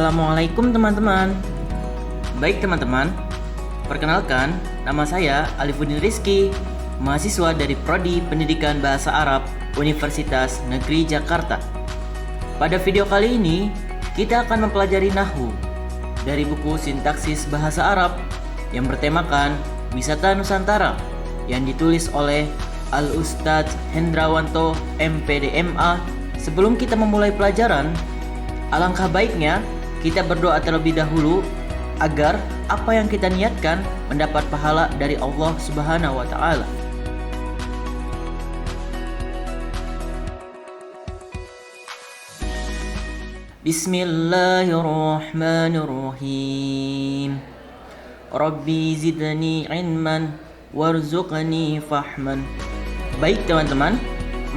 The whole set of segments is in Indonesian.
Assalamualaikum teman-teman. Baik teman-teman, perkenalkan nama saya Alifuddin Rizky, mahasiswa dari Prodi Pendidikan Bahasa Arab Universitas Negeri Jakarta. Pada video kali ini, kita akan mempelajari Nahwu dari buku Sintaksis Bahasa Arab yang bertemakan Wisata Nusantara yang ditulis oleh Al-Ustadz Hendrawanto MPDMA. Sebelum kita memulai pelajaran, alangkah baiknya kita berdoa terlebih dahulu agar apa yang kita niatkan mendapat pahala dari Allah Subhanahu wa taala. Bismillahirrahmanirrahim. Rabbi zidni ilman warzuqni fahman. Baik teman-teman,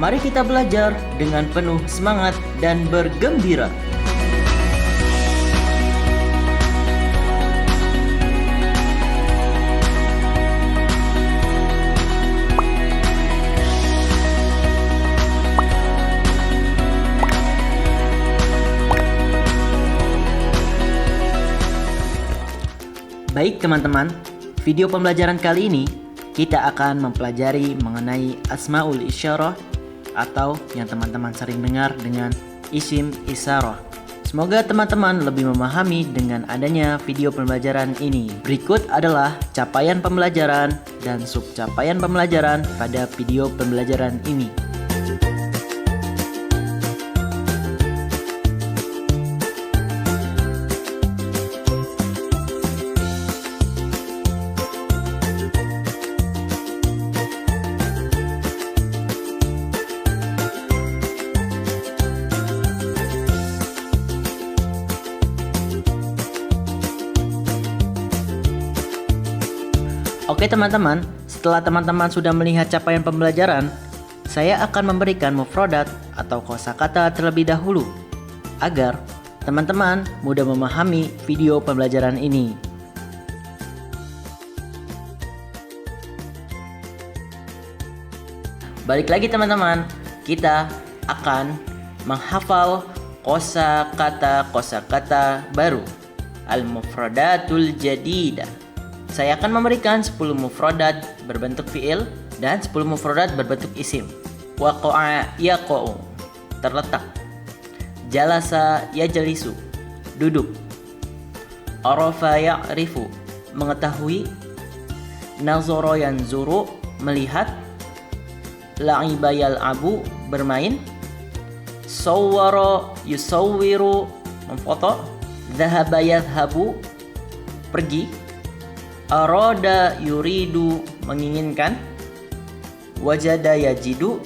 mari kita belajar dengan penuh semangat dan bergembira. Baik teman-teman, video pembelajaran kali ini kita akan mempelajari mengenai Asmaul Isyarah atau yang teman-teman sering dengar dengan isim isyarah. Semoga teman-teman lebih memahami dengan adanya video pembelajaran ini. Berikut adalah capaian pembelajaran dan subcapaian pembelajaran pada video pembelajaran ini. Oke teman-teman, setelah teman-teman sudah melihat capaian pembelajaran, saya akan memberikan mufradat atau kosakata terlebih dahulu agar teman-teman mudah memahami video pembelajaran ini. Balik lagi teman-teman, kita akan menghafal kosakata baru, al-mufradatul jadidah. Saya akan memberikan 10 mufradat berbentuk fi'il dan 10 mufradat berbentuk isim. Waqa'a yaqa'u, terletak. Jalasa yajlisu, duduk. Arafa ya'rifu, mengetahui. Nazara yanzuru, melihat. La'iba yal'abu, bermain. Sawwara yusawwiru, memfoto. Dhahaba yadhhabu, pergi. Arada yuridu, menginginkan. Wajada yajidu,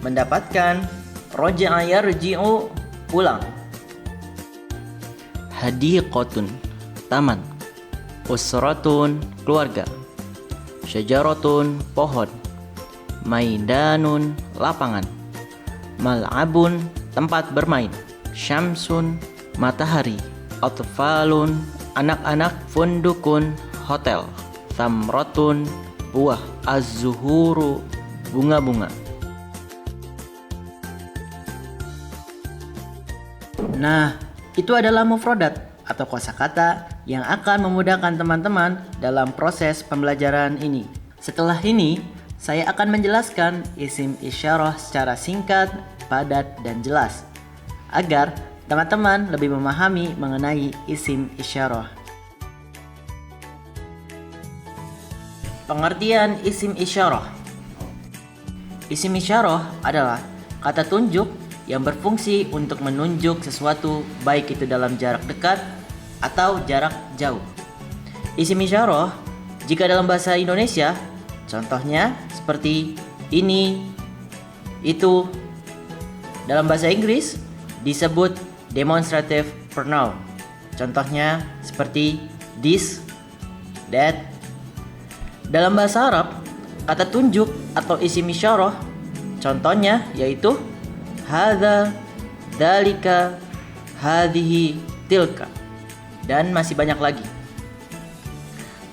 mendapatkan. Raja'a yarji'u, pulang. Hadiqatun, taman. Usratun, keluarga. Syajaratun, pohon. Maidanun, lapangan. Mal'abun, tempat bermain. Syamsun, matahari. Atfalun, anak-anak. Fundukun, hotel. Thamratun, buah. Az-zuhuru, bunga-bunga. Nah, itu adalah mufradat atau kosakata yang akan memudahkan teman-teman dalam proses pembelajaran ini. Setelah ini, saya akan menjelaskan isim isyarah secara singkat, padat, dan jelas agar teman-teman lebih memahami mengenai isim isyarah. Pengertian isim isyarah. Isim isyarah adalah kata tunjuk yang berfungsi untuk menunjuk sesuatu baik itu dalam jarak dekat atau jarak jauh. Isim isyarah jika dalam bahasa Indonesia contohnya seperti ini, itu. Dalam bahasa Inggris disebut demonstrative pronoun. Contohnya seperti this, that. Dalam bahasa Arab, kata tunjuk atau isim isyarah contohnya yaitu hadza, dzalika, hadhihi, tilka, dan masih banyak lagi.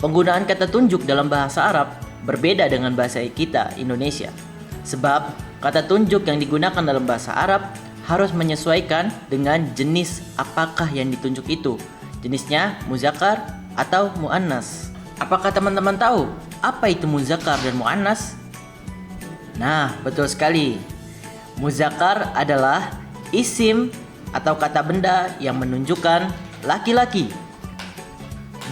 Penggunaan kata tunjuk dalam bahasa Arab berbeda dengan bahasa kita Indonesia, sebab kata tunjuk yang digunakan dalam bahasa Arab harus menyesuaikan dengan jenis apakah yang ditunjuk itu. Jenisnya muzakkar atau muannas. Apakah teman-teman tahu apa itu muzakkar dan muannas? Nah, betul sekali. Muzakkar adalah isim atau kata benda yang menunjukkan laki-laki.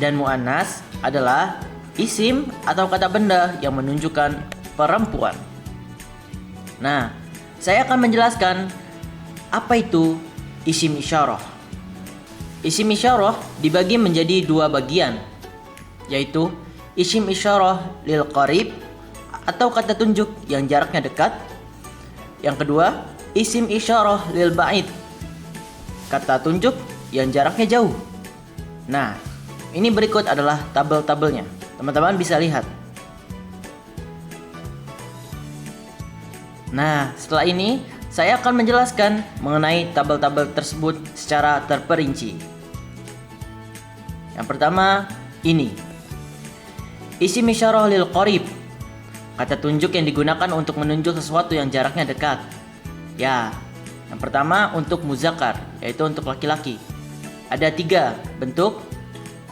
Dan muannas adalah isim atau kata benda yang menunjukkan perempuan. Nah, saya akan menjelaskan apa itu isim isyarah. Isim isyarah dibagi menjadi dua bagian, yaitu isim isyarah lil qarib atau kata tunjuk yang jaraknya dekat. Yang kedua, isim isyarah lil ba'id, kata tunjuk yang jaraknya jauh. Nah, ini berikut adalah tabel-tabelnya. Teman-teman bisa lihat. Nah, setelah ini saya akan menjelaskan mengenai tabel-tabel tersebut secara terperinci. Yang pertama, ini. Isim isyarah lil qarib, kata tunjuk yang digunakan untuk menunjuk sesuatu yang jaraknya dekat. Ya, yang pertama untuk muzakkar, yaitu untuk laki-laki. Ada 3 bentuk,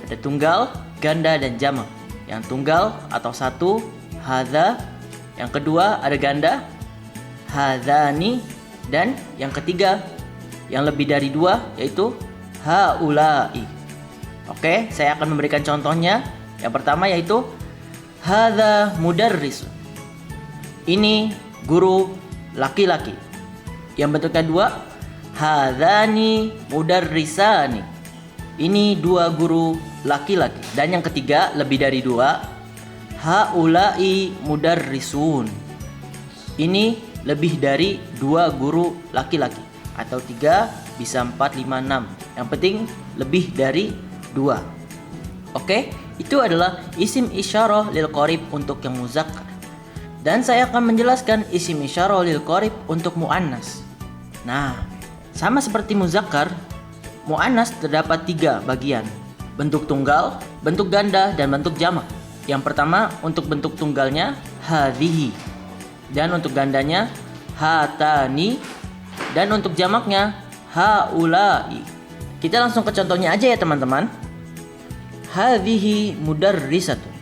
ada tunggal, ganda, dan jamak. Yang tunggal atau satu, hadza. Yang kedua ada ganda, hadzani. Dan yang ketiga yang lebih dari 2, yaitu haulai. Oke, saya akan memberikan contohnya. Yang pertama yaitu hadza mudarris. Ini guru laki-laki. Yang bentuk kedua, hadzani mudarrisani. Ini 2 guru laki-laki. Dan yang ketiga lebih dari 2, haulai mudarrisun. Ini lebih dari 2 guru laki-laki. Atau 3, bisa 4, 5, 6. Yang penting lebih dari 2. Oke, itu adalah isim isyarah lil qarib untuk yang muzakkar. Dan saya akan menjelaskan isim isyarah lil qarib untuk muannas. Nah, sama seperti muzakkar, muannas terdapat 3 bagian. Bentuk tunggal, bentuk ganda, dan bentuk jamak. Yang pertama untuk bentuk tunggalnya hadhihi, dan untuk gandanya hatani, dan untuk jamaknya haulai. Kita langsung ke contohnya aja ya teman-teman. Hadhihi mudarrisatun.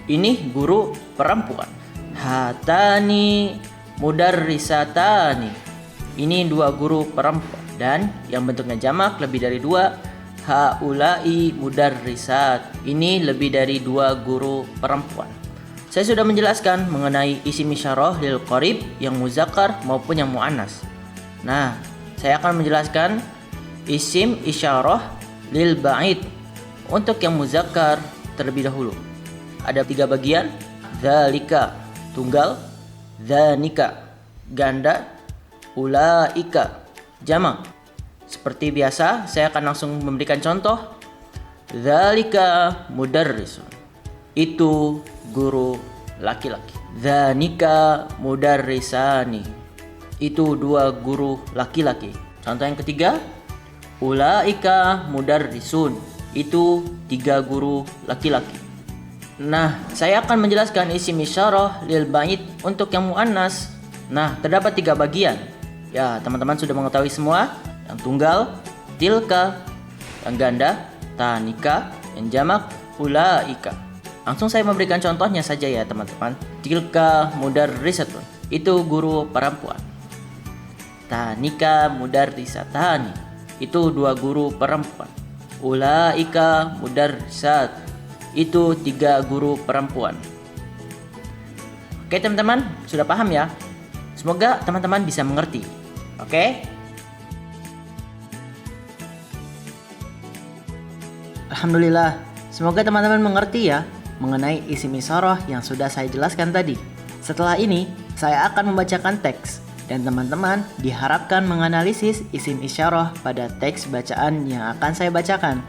Ini guru perempuan. Hatani mudarrisatani. Ini 2 guru perempuan. Dan yang bentuknya jamak lebih dari 2, haulai mudarrisat. Ini lebih dari 2 guru perempuan. Saya sudah menjelaskan mengenai isim isyarah lil qarib yang muzakkar maupun yang muannas. Nah, saya akan menjelaskan isim isyarah lil ba'id untuk yang muzakkar terlebih dahulu. Ada 3 bagian, dzalika tunggal, dzanika ganda, ulaika jamak. Seperti biasa, saya akan langsung memberikan contoh. Dzalika mudarrisun. Itu guru laki-laki. Dzanika mudarrisani. Itu 2 guru laki-laki. Contoh yang ketiga, ulaika mudarrisun. Itu 3 guru laki-laki. Nah, saya akan menjelaskan isim isyarah lil ba'id untuk yang muannas. Nah, terdapat 3 bagian. Ya, teman-teman sudah mengetahui semua. Yang tunggal, tilka. Yang ganda, tanika. Yang jamak, ulaika. Langsung saya memberikan contohnya saja ya teman-teman. Tilka mudarrisatun. Itu guru perempuan. Tanika mudarrisatani. Itu 2 guru perempuan. Ulaika mudarrisat. Itu 3 guru perempuan. Oke teman-teman, sudah paham ya? Semoga teman-teman bisa mengerti. Oke? Alhamdulillah, semoga teman-teman mengerti ya mengenai isim isyarah yang sudah saya jelaskan tadi. Setelah ini, saya akan membacakan teks dan teman-teman diharapkan menganalisis isim isyarah pada teks bacaan yang akan saya bacakan.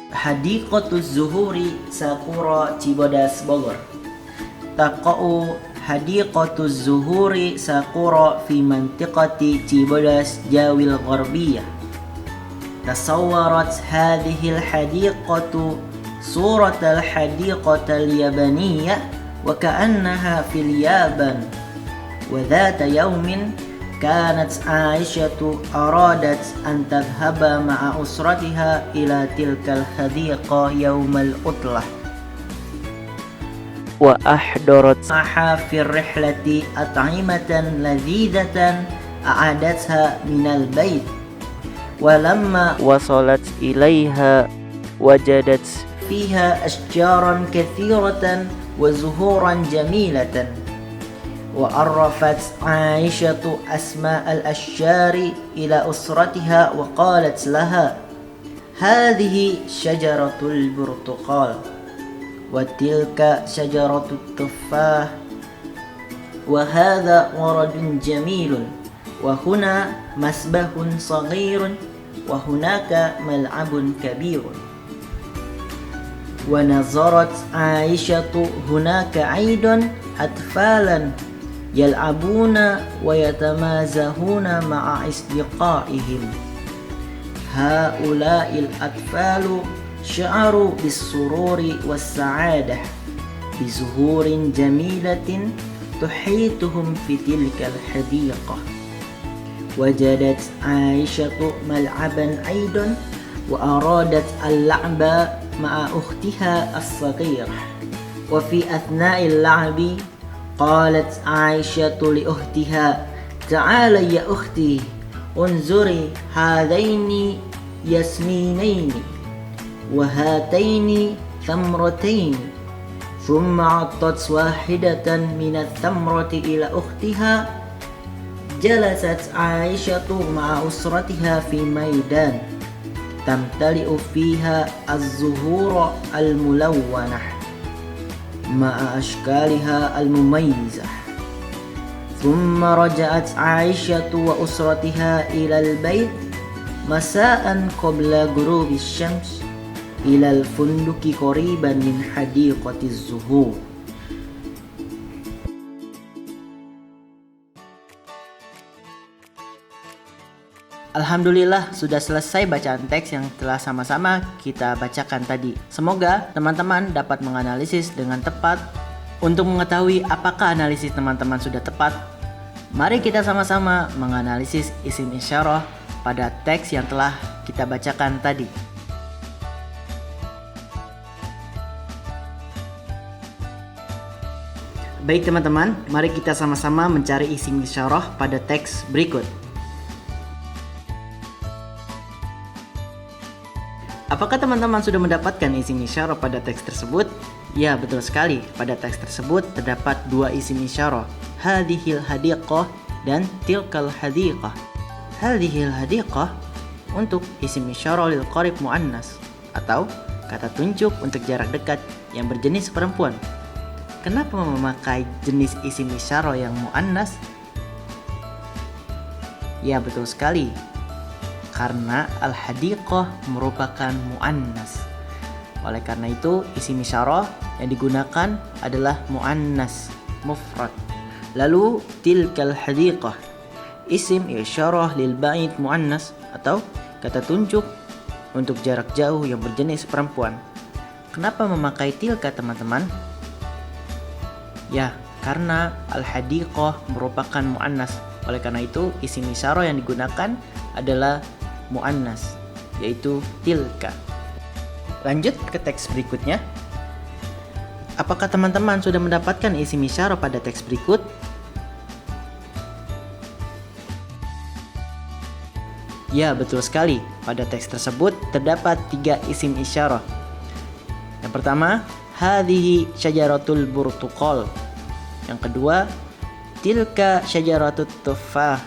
Hadiqatuz Zuhuri Sakura Cibodas Bogor. Taqa'u Hadiqatuz Zuhuri Sakura fi mantiqati Cibodas Jawil Gharbiyah. Tasawwarat hadhihi al-hadiqatu surat al-hadiqata al-yabaniyah وكأنها في اليابان. وذات يوم كانت عائشة أرادت أن تذهب مع أسرتها إلى تلك الحديقة يوم العطلة، وأحضرت معها في الرحلة أطعمة لذيذة أعدتها من البيت. ولما وصلت إليها وجدت فيها أشجارا كثيرة وزهورا جميلة. وعرفت عائشة أسماء الأشجار إلى أسرتها وقالت لها: هذه شجرة البرتقال، وتلك شجرة التفاح، وهذا ورد جميل، وهنا مسبح صغير، وهناك ملعب كبير. ونظرت عائشة هناك أيضا أطفالا يلعبون ويتمازحون مع أصدقائهم. هؤلاء الأطفال شعروا بالسرور والسعادة بزهور جميلة تحيطهم في تلك الحديقة. وجدت عائشة ملعبا أيضا وأرادت اللعب مع أختها الصغيرة. وفي أثناء اللعب قالت عائشة لأختها: تعالي يا أختي، انظري هذين ياسمينين وهاتين ثمرتين. ثم عطت واحدة من الثمرة إلى أختها. جلست عائشة مع أسرتها في ميدان تمتلئ فيها الزهور الملونة مع أشكالها المميزة. ثم رجعت عائشة وأسرتها إلى البيت مساء قبل غروب الشمس إلى الفندق قريبا من حديقة الزهور. Alhamdulillah, sudah selesai bacaan teks yang telah sama-sama kita bacakan tadi. Semoga teman-teman dapat menganalisis dengan tepat. Untuk mengetahui apakah analisis teman-teman sudah tepat, mari kita sama-sama menganalisis isim isyarah pada teks yang telah kita bacakan tadi. Baik teman-teman, mari kita sama-sama mencari isim isyarah pada teks berikut. Apakah teman-teman sudah mendapatkan isim isyarah pada teks tersebut? Ya, betul sekali. Pada teks tersebut terdapat dua isim isyarah, hadhil hadiqah dan tilkal hadiqah. Hadhil hadiqah untuk isim isyarah lil qarib muannas atau kata tunjuk untuk jarak dekat yang berjenis perempuan. Kenapa memakai jenis isim isyarah yang muannas? Ya, betul sekali. Karena al-hadiqah merupakan muannas. Oleh karena itu, isim isyarah yang digunakan adalah muannas mufrad. Lalu tilkal hadiqah, isim isyarah lil ba'id muannas atau kata tunjuk untuk jarak jauh yang berjenis perempuan. Kenapa memakai tilka, teman-teman? Ya, karena al-hadiqah merupakan muannas. Oleh karena itu, isim isyarah yang digunakan adalah muannas, yaitu tilka. Lanjut ke teks berikutnya. Apakah teman-teman sudah mendapatkan isim isyarah pada teks berikut? Ya, betul sekali. Pada teks tersebut terdapat 3 isim isyarah. Yang pertama, hadhihi syajaratul burtuqal. Yang kedua, tilka syajaratut tufah.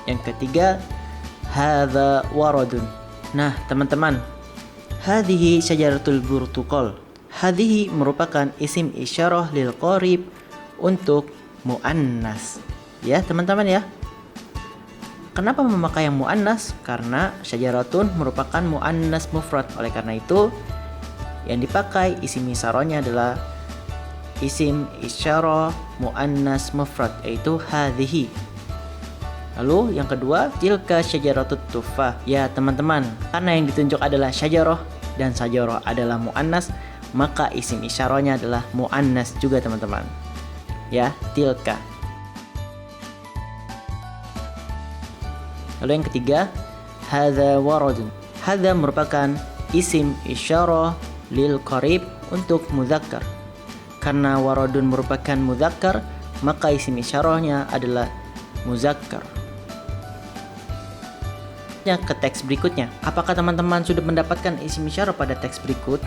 Yang ketiga, hadza waradun. Nah, teman-teman, hadhihi syajaratul burtuqal. Hadhihi merupakan isim isyarah lil qarib untuk muannas. Ya, teman-teman ya. Kenapa memakai yang muannas? Karena syajaratun merupakan muannas mufrad. Oleh karena itu, yang dipakai isim isyarahnya adalah isim isyarah muannas mufrad, yaitu hadhihi. Lalu yang kedua, tilka syajaratut tufah. Ya teman-teman, karena yang ditunjuk adalah syajarah dan syajarah adalah muannas, maka isim isyarahnya adalah muannas juga teman-teman. Ya, tilka. Lalu yang ketiga, hadza waradun. Hadza merupakan isim isyarah lil qarib untuk mudzakkar. Karena waradun merupakan mudzakkar, maka isim isyarahnya adalah muzakkar. Ke teks berikutnya. Apakah teman-teman sudah mendapatkan isim isyarah pada teks berikut?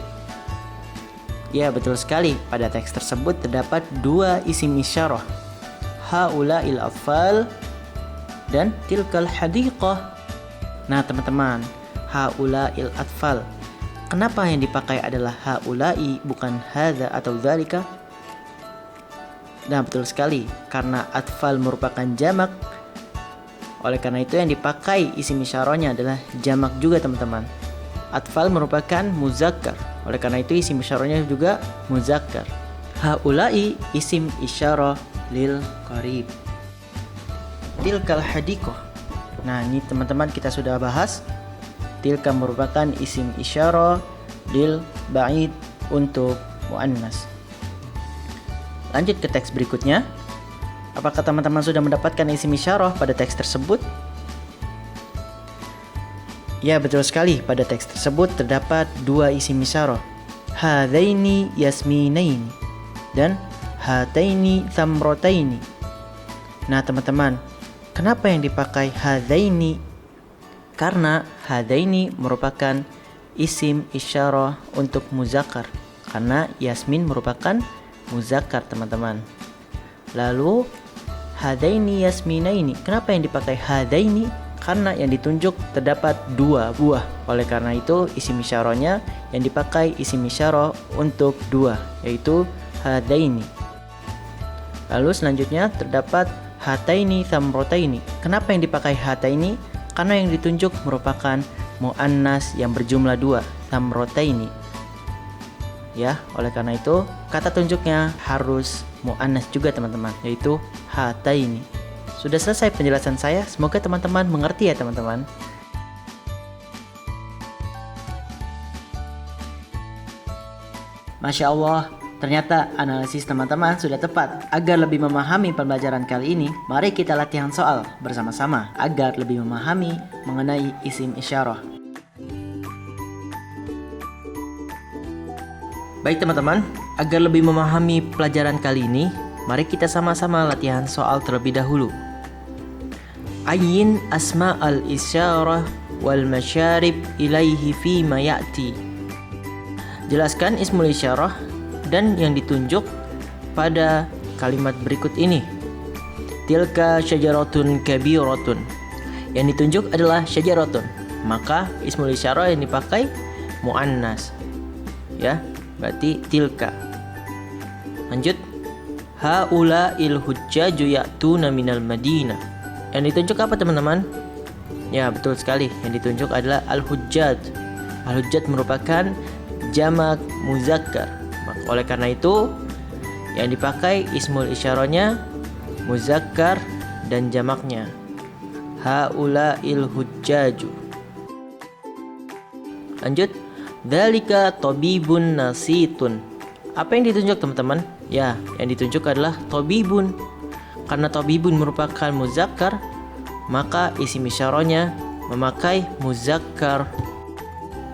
Ya, betul sekali. Pada teks tersebut terdapat dua isim isyarah, haula'il atfal dan tilkal hadiqah. Nah teman-teman, haula'il atfal, kenapa yang dipakai adalah haula'i bukan hadza atau dzalika? Nah betul sekali, karena atfal merupakan jamak. Oleh karena itu yang dipakai isim isyarahnya adalah jamak juga teman-teman. Atfal merupakan muzakkar. Oleh karena itu isim isyarahnya juga muzakkar. Haula'i isim isyarah lil qarib. Tilkal hadiqah. Nah ini teman-teman kita sudah bahas. Tilka merupakan isim isyarah lil ba'id untuk muannas. Lanjut ke teks berikutnya. Apakah teman-teman sudah mendapatkan isim isyarah pada teks tersebut? Ya, betul sekali. Pada teks tersebut terdapat dua isim isyarah, hadaini yasminaini dan hataini thamrataini. Nah teman-teman, kenapa yang dipakai hadaini? Karena hadaini merupakan isim isyarah untuk muzakkar. Karena yasmin merupakan muzakkar teman-teman. Lalu hadaini yasminaini, kenapa yang dipakai hadaini? Karena yang ditunjuk terdapat dua buah. Oleh karena itu isim isyarahnya yang dipakai isim isyarah untuk dua, yaitu hadaini. Lalu selanjutnya terdapat hataini thamrataini. Kenapa yang dipakai hataini? Karena yang ditunjuk merupakan muannas yang berjumlah dua, thamrataini. Ya, oleh karena itu kata tunjuknya harus muannas juga teman-teman, yaitu hataini. Sudah selesai penjelasan saya, semoga teman-teman mengerti ya teman-teman. Masya Allah, ternyata analisis teman-teman sudah tepat. Agar lebih memahami pembelajaran kali ini, mari kita latihan soal bersama-sama agar lebih memahami mengenai isim isyarah. Baik teman-teman, agar lebih memahami pelajaran kali ini, mari kita sama-sama latihan soal terlebih dahulu. Ayyin asma'al isyarah wal masyarib ilaihi fima ya'ti. Jelaskan ismul isyarah dan yang ditunjuk pada kalimat berikut ini. Tilka syajaratun kabiratun. Yang ditunjuk adalah syajaratun, maka ismul isyarah yang dipakai muannas. Ya, berarti tilka. Lanjut. Haula'il hujjaju ya'tuna minal Madinah. Yang ditunjuk apa teman-teman? Ya, betul sekali. Yang ditunjuk adalah al-hujjaj. Al-hujjaj merupakan jamak muzakkar. Oleh karena itu yang dipakai ismul isyarahnya muzakkar dan jamaknya haula'il hujjaju. Lanjut. Dzalika tabibun nasitun. Apa yang ditunjuk teman-teman? Ya, yang ditunjuk adalah tabibun. Karena tabibun merupakan muzakkar, maka isim isyarahnya memakai muzakkar.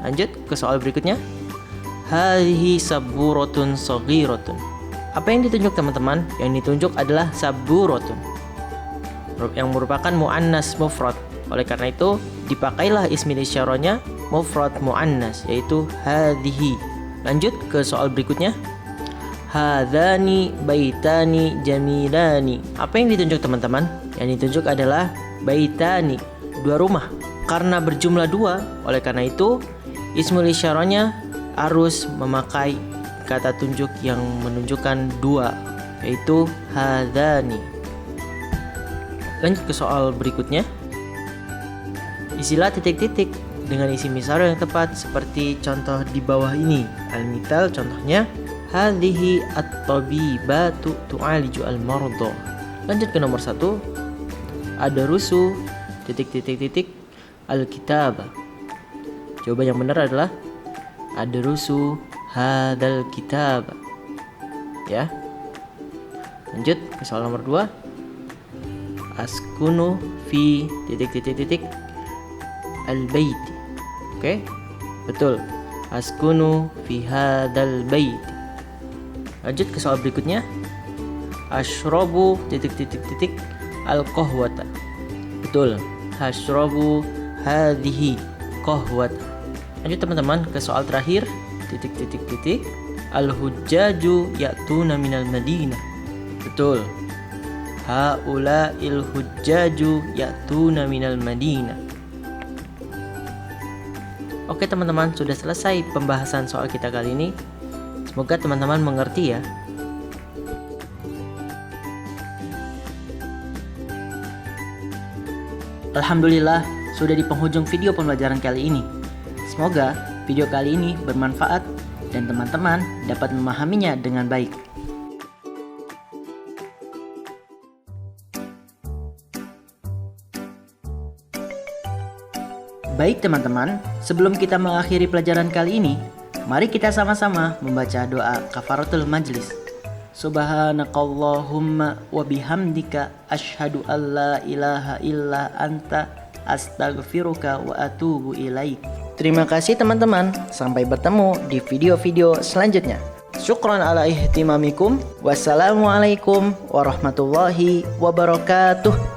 Lanjut ke soal berikutnya. Hadhihi saburatun saghiratun. Apa yang ditunjuk teman-teman? Yang ditunjuk adalah saburatun, yang merupakan muannas mufrad. Oleh karena itu dipakailah ismil isyarahnya mufrad muannas, yaitu hadhihi. Lanjut ke soal berikutnya. Hadzani baitani jamilani. Apa yang ditunjuk teman-teman? Yang ditunjuk adalah baitani, dua rumah. Karena berjumlah dua, oleh karena itu ismul isyarahnya harus memakai kata tunjuk yang menunjukkan dua, yaitu hadzani. Lanjut ke soal berikutnya. Isilah titik-titik dengan isim isyarah yang tepat seperti contoh di bawah ini. Al-mithal contohnya hadhihi at-tabibatu tu'aliju al-marda. Lanjut ke nomor 1. Adarusu titik-titik-titik al-kitabah. Jawaban yang benar adalah adarusu hadzal kitab. Ya. Lanjut ke soal nomor 2. Askunu fi titik al-bait. Oke? Betul. Askunu fi hadzal bait. Lanjut ke soal berikutnya. Ashrabu titik al-qahwata. Betul. Ashrabu hadhihi qahwata. Lanjut teman-teman ke soal terakhir. Titik al-hujjaju ya'tuna minal madinah. Betul. Haula'il hujjaju ya'tuna minal madinah. Oke teman-teman, sudah selesai pembahasan soal kita kali ini. Semoga teman-teman mengerti ya. Alhamdulillah, sudah di penghujung video pembelajaran kali ini. Semoga video kali ini bermanfaat dan teman-teman dapat memahaminya dengan baik. Baik teman-teman, sebelum kita mengakhiri pelajaran kali ini, mari kita sama-sama membaca doa kafaratul majlis. Subhanakallahumma wa bihamdika asyhadu an la ilaha illa anta astaghfiruka wa atubu ilaik. Terima kasih teman-teman, sampai bertemu di video-video selanjutnya. Syukran ala ihtimamikum. Wassalamualaikum warahmatullahi wabarakatuh.